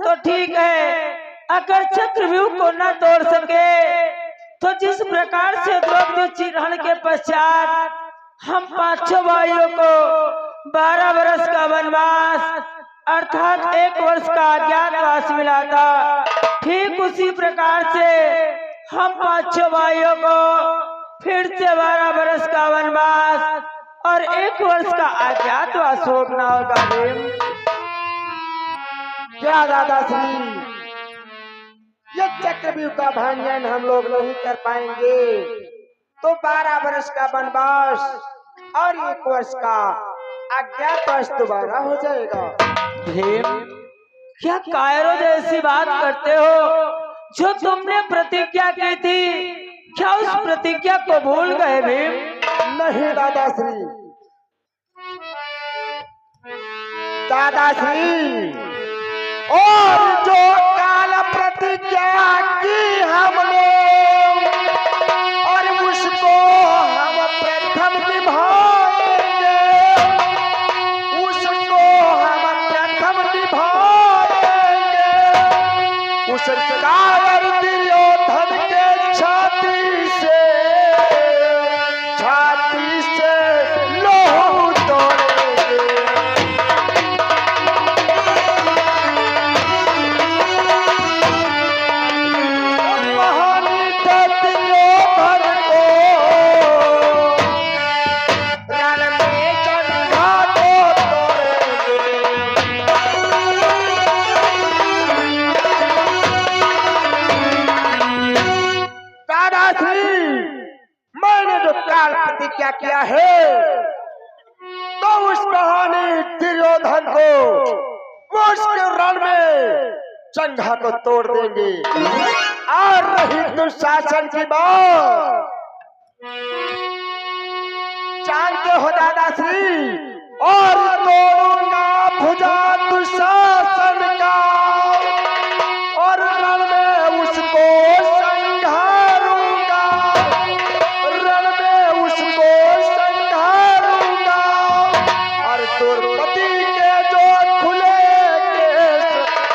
तो ठीक है, अगर चक्रव्यूह को न तोड़ सके तो जिस प्रकार से द्रौपदी चिरहरण के पश्चात हम पांचों भाइयों को 12 वर्ष का वनवास अर्थात 1 वर्ष का अज्ञातवास मिला था, ठीक उसी प्रकार से हम पांचों भाइयों को फिर से 12 वर्ष का वनवास और 1 वर्ष का अज्ञातवास भोगना होगा। क्या दादाश्री, ये चक्रव्यूह का भंजन हम लोग नहीं कर पाएंगे तो 12 वर्ष का वनवास और 1 वर्ष का अज्ञातवास दोबारा हो जाएगा। भीम, क्या कायरों जैसी बात करते हो? जो तुमने प्रतिज्ञा की थी, क्या उस प्रतिज्ञा को भूल गए भीम? नहीं दादाश्री, दादाश्री, और जो काल प्रतिज्ञा की हमने और उसको हम प्रथम निभाएंगे, उसको हम प्रथम निभाएंगे। उस कायर दुर्योधन के छाती से लोहू तोड़ेंगे। क्या किया है तो उस कहानी दुर्योधन को उसके रण में जंघा को तोड़ देंगे। और रही दुशासन की बात, जानते हो दादाश्री, और तोड़ूंगा भुजा दुशासन का और रण में उसको संघारूंगा, रण में उसको संघारूंगा। और द्रौपदी के जो खुले केस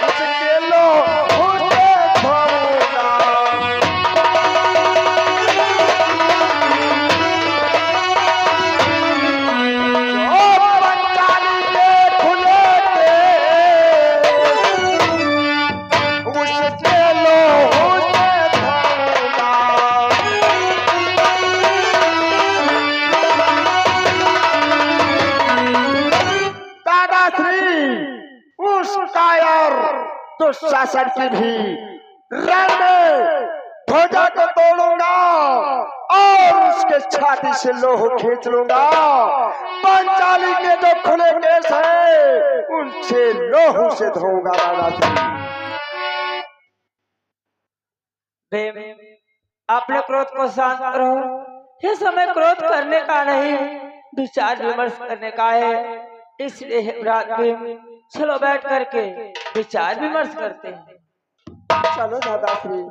उसके लोहू से धोऊंगा। पंचाली के खुले केस उसके लोहू से धोऊंगा। दादाश्री, उस कायर दुशासन की भी रण में ध्वजा को तोड़ूंगा और उसके छाती से लोह खींच लूंगा। पंचाली के जो खुले केस है उनसे लोहू से धोऊंगा। दादाश्री, भीम, अपने क्रोध को शांत करो। ये समय क्रोध करने का नहीं, विचार विमर्श करने का है। इसलिए भीम, चलो बैठ करके विचार विमर्श करते हैं। चलो दादाश्री।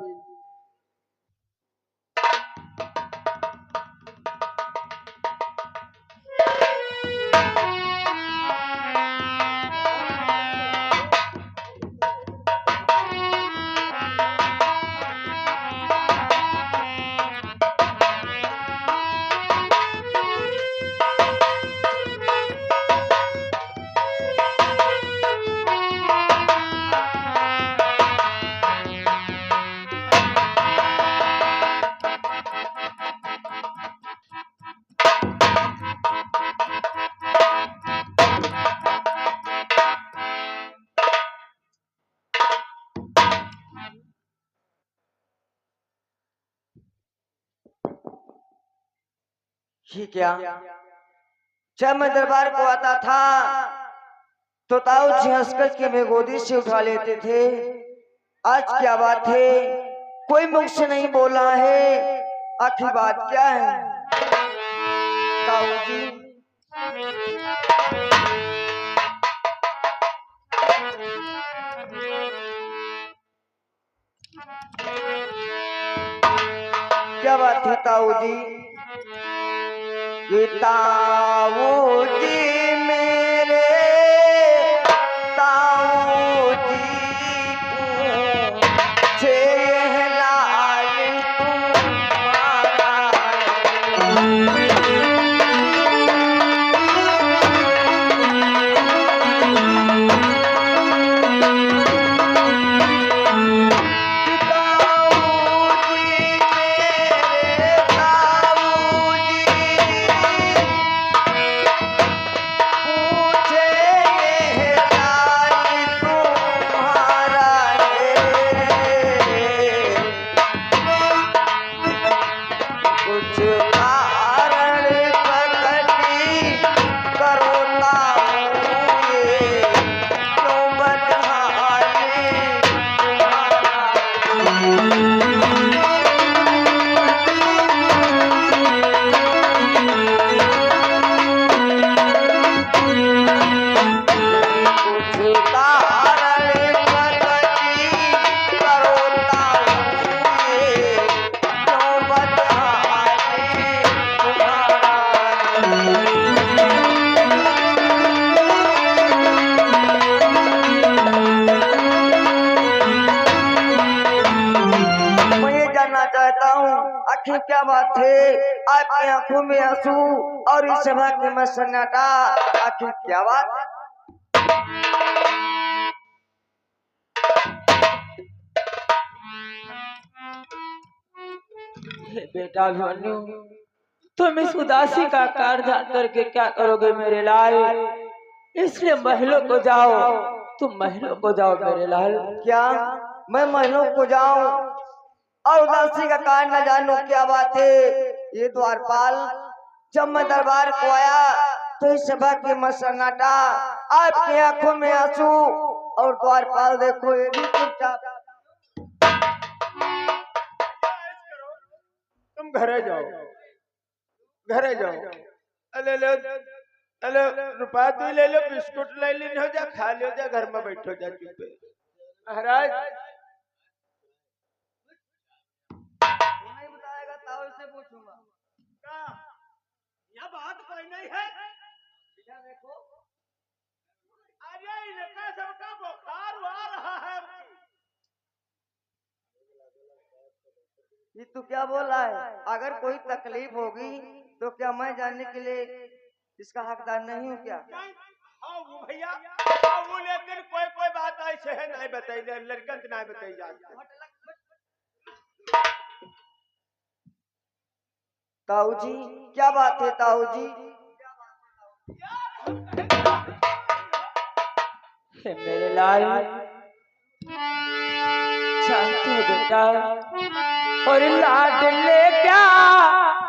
ये क्या, जब मैं दरबार को आता था तो ताऊ जी हंसकर के मैं गोदी से उठा लेते थे। आज क्या बात है, कोई मुख से नहीं बोला है, आखिर बात क्या है? ताऊ जी, क्या बात है ताऊ जी? ये ताऊ जी मेरे ताऊ जी आखिर क्या बात है? आपकी आंखों में आंसू और इस सभा के में सन्नाटा, आखिर क्या बात है? हे बेटा अभिमन्यु, तुम इस उदासी का कारण जान करके क्या करोगे मेरे लाल? इसलिए महलों को जाओ, तुम महलों को जाओ मेरे लाल। क्या मैं महलों को जाऊं और उदासी का कारण न जानू? क्या बात है? ये द्वारपाल, जब मैं दरबार को आया तो इस सभा की में सन्नाटा, आपकी आंखों में आंसू और द्वारपाल देखो ये भी चुपचाप। तुम घरे जाओ, घरे जाओ। अले लो, अले रुपया तू ले लो, बिस्कुट ले ली हो जा, खा लो जा, घर में बैठो जा चुपे। महाराज नहीं बताएगा ताऊ से पूछूंगा। यह बात कोई नहीं है। क्या देखो, अरे इनका सबका बुखार आ रहा है। ये तू क्या बोल रहा है? अगर कोई तकलीफ होगी तो क्या मैं जानने के लिए इसका हकदार नहीं हूँ क्या? हाँ वो भैया, हाँ वो, लेकिन कोई बात ऐसे है नहीं बताई, लड़कन नहीं बताई जाती। ताऊ जी क्या बात है? ताऊ जी हे मेरे लाल, शांत हो बेटा। और लाडले क्या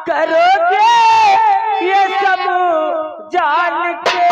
करोगे ये सब जान के?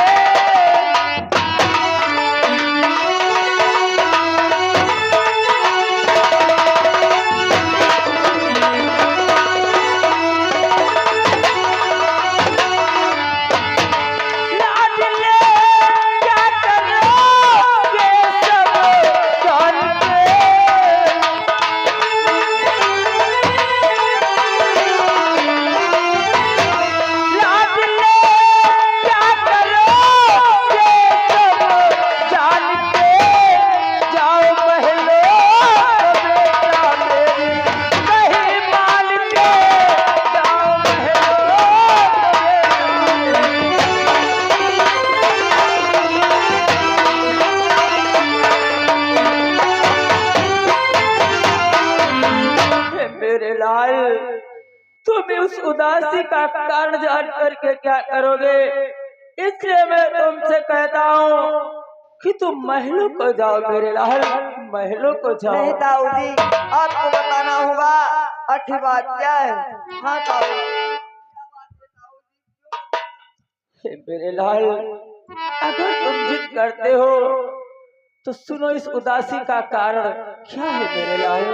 तुम उस उदासी का कारण जान करके क्या करोगे? इसलिए मैं तुमसे कहता हूँ कि तुम महलों को जाओ मेरे लाल, महलों को जाओ। नहीं ताऊ जी, आपको बताना होगा आखिर बात क्या है। हाँ ताऊ मेरे लाल, अगर तुम जिद करते हो तो सुनो इस उदासी का कारण क्या है मेरे लाल।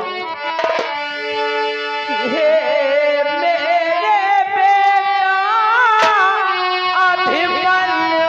हे मेरे बेटा अभिमन्यु,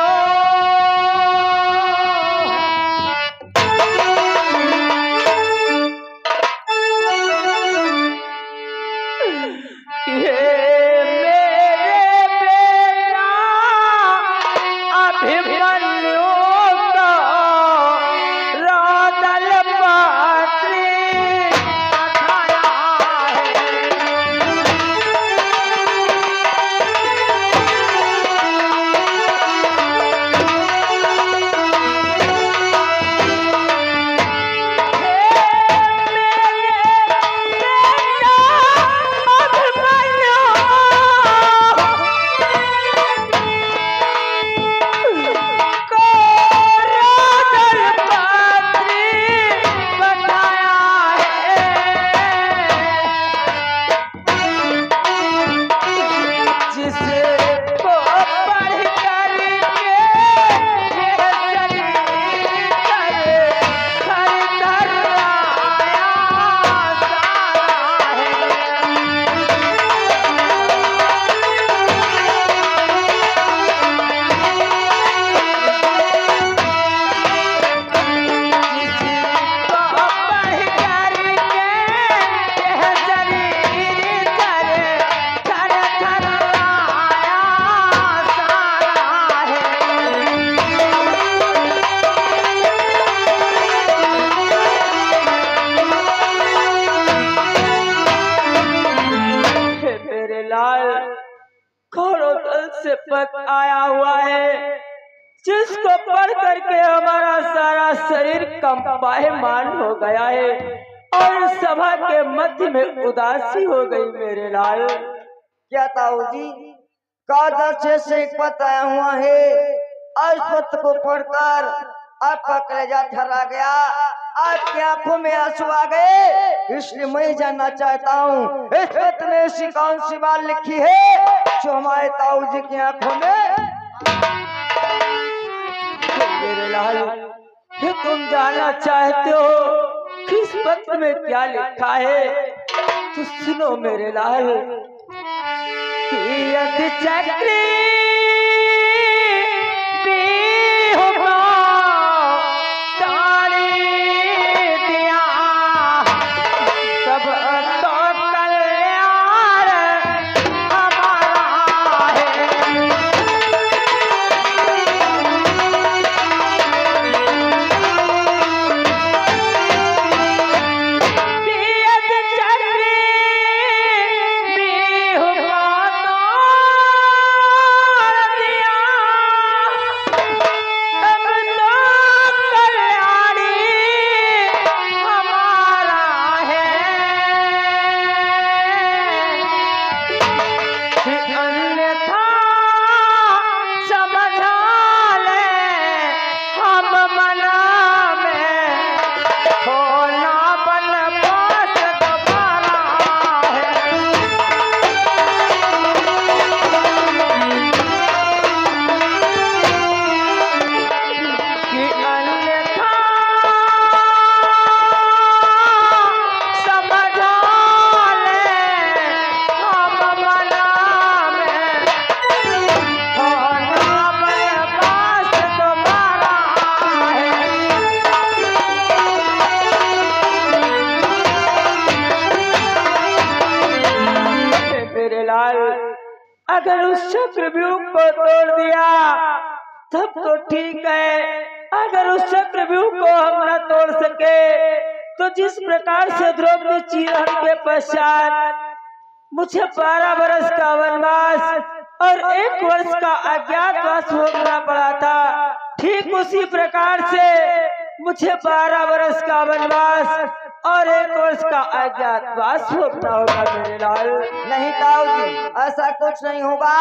पद आया हुआ है, जिसको पढ़ करके हमारा सारा शरीर कंपायमान हो गया है और सभा के मध्य में उदासी हो गई मेरे लाल। क्या ताऊ जी का दर्शे से एक पत्र आया हुआ है, आज पत्र को पढ़कर आपका कलेजा ठहरा गया, आपकी आंखों में आंसू आ गए, इसलिए मैं जानना चाहता हूँ इस पत्र में ऐसी कौन सी बात लिखी है जो हमारे ताऊ जी की आंखों में। मेरे लाल, ये तुम जानना चाहते हो किस पत्र में क्या लिखा है तो सुनो मेरे लाल। कि यदि चक्री बिहुआ तारी दिया, तब तो कल्याण हमारा है। अगर उस चक्रव्यूह को तोड़ दिया तब तो ठीक है, अगर उस चक्रव्यूह को हम न तोड़ सके तो जिस प्रकार से द्रौपदी चीरहरण के पश्चात मुझे 12 वर्ष का वनवास और 1 वर्ष का अज्ञातवास भोगना पड़ा था, ठीक उसी प्रकार से मुझे 12 वर्ष का वनवास और 1 वर्ष का अज्ञातवास भोगना होगा मेरे लाल। नहीं ताऊ जी, ऐसा कुछ नहीं होगा,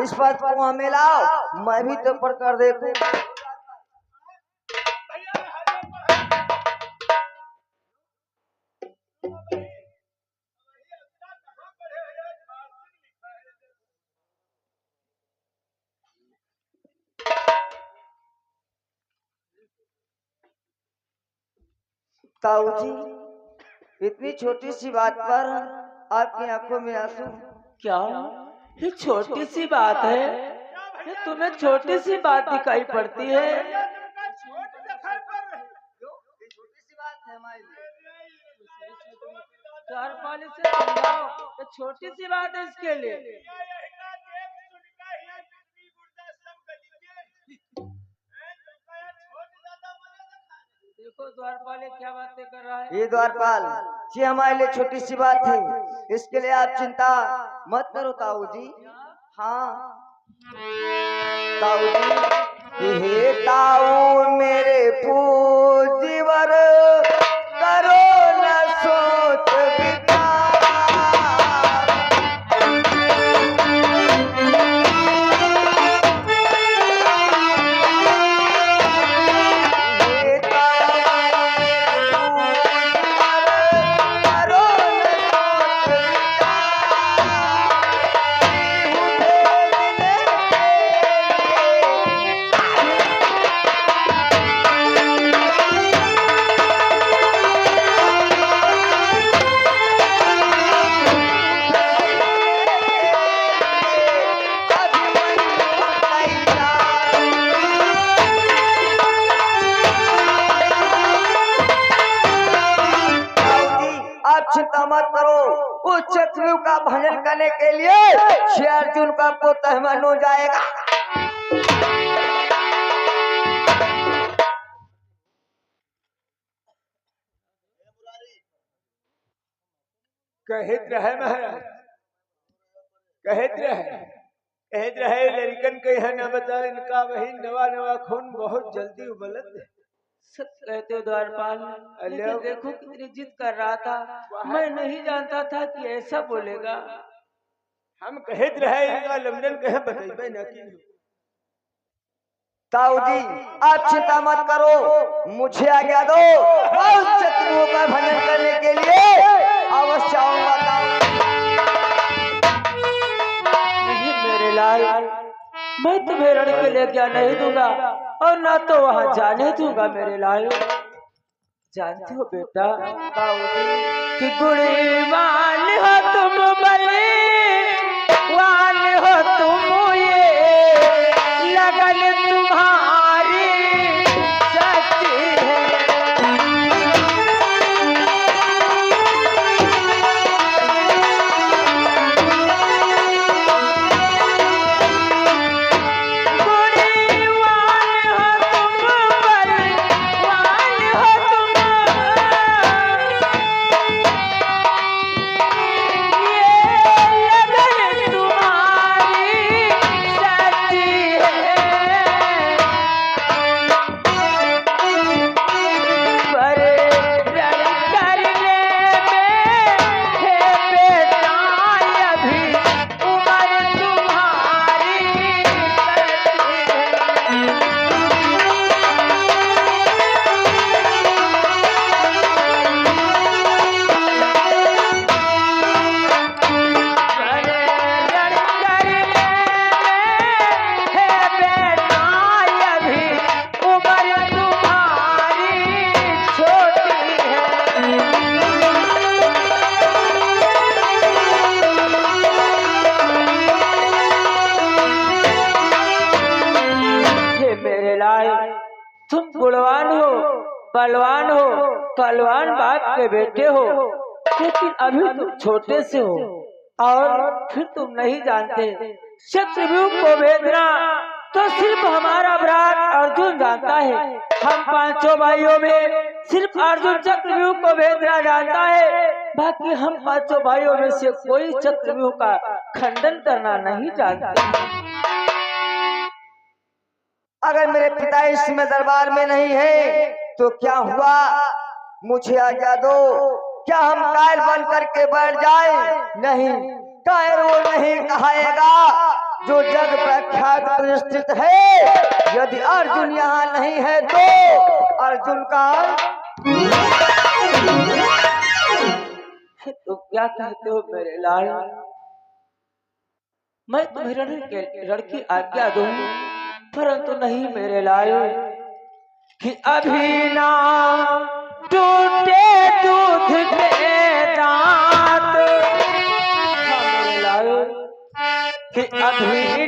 इस पद को हमें लाओ, मैं भी तो पढ़ कर देखूं। ताऊ जी, इतनी छोटी सी बात पर आपकी आंखों में आंसू। क्या ये छोटी सी बात है? ये तुम्हें छोटी सी बात दिखाई पड़ती है? द्वारपाल से समझाओ, ये छोटी सी बात है इसके लिए। देखो द्वारपाल क्या बातें कर रहा है। ये द्वारपाल जी हमारे लिए छोटी सी बात है, इसके लिए आप चिंता मत करो ताऊ जी। हाँ ताऊ जी, हे ताऊ मेरे पूजीवर, करो न सोच विचार, हे ताऊ करो न सोच चिंता मत करो, उस चक्रव्यूह का भंजन करने के लिए श्री अर्जुन का पुत्र मन हो जाएगा। कहत रहे महाराज, कहत रहे रहे लड़कन के है ना बता इनका वही नवा नवा खून बहुत जल्दी उबलत है। सच कहते हो द्वारपाल, लेकिन देखो कितनी जिद कर रहा था। मैं नहीं जानता था कि ऐसा बोलेगा। हम कहत रहे इनका लमनन कहे बतेबे न की। ताऊ जी आप चिंता मत करो, मुझे आज्ञा दो, मैं उस शत्रुओं का भंजन करने के लिए अवश्य आऊंगा। नहीं मेरे लाल, मैं तुम्हें रण के लिए क्या नहीं दूंगा और ना तो वहां जाने दूंगा मेरे लाल। जानते हो बेटा कि गुणवान हो तुम, बलवान हो तुम, ये लगन तुम्हारी सच्ची है। तुम गुणवान हो, बलवान हो, पहलवान बाप के बेटे हो, लेकिन अभी तुम छोटे से हो और फिर तुम नहीं जानते चक्रव्यूह को भेदना तो सिर्फ हमारा भ्रात अर्जुन जानता है। हम पांचों भाइयों में सिर्फ अर्जुन चक्रव्यूह को भेदना जानता है, बाकी हम पांचों भाइयों में से कोई चक्रव्यूह का खंडन करना नहीं जानता। अगर मेरे पिता इस समय दरबार में नहीं है तो क्या हुआ, मुझे आज्ञा दो। क्या हम कायल बन करके बैठ जाए? नहीं, कायर वो नहीं कहाएगा जो जग प्रख्यात प्रतिष्ठित है। यदि अर्जुन यहाँ नहीं है तो अर्जुन का तो क्या कहते हो मेरे लाल? मैं तुम्हें रण की आज्ञा दूं, परंतु नहीं मेरे लाल कि अभी ना टूटे दूध के दांत। हाँ मेरे लाल कि अभी